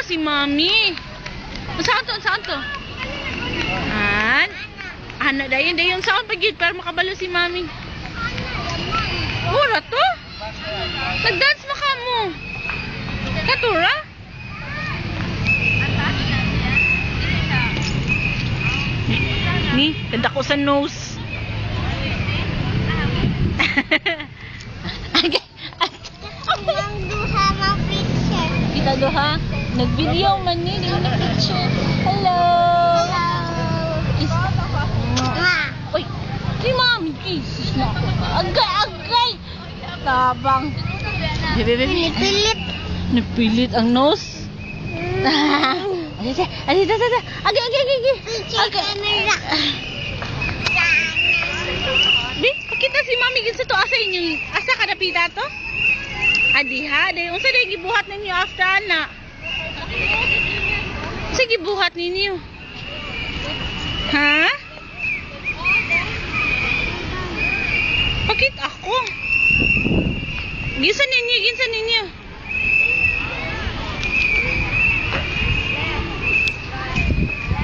si Mami. Saan to? Ano dayon saan pagid para makabalo si Mami. Ura to? Nag-dance mo ka mo. Katura? Ni, ganda ko sa nose. Kita doha, nag-video man ni, di na picture. Hello. Oy, si Mami kisses na. Agay. Tabang. Nipilit ang nose. Agay. Bi, pakita si Mami gid sa to asa inyo. Asa ka napita to? Adiha, day unsa day gibuhat ninyo after ana? Sige buhat ninyo. Ha? Bakit ako? Ginsan ninyo.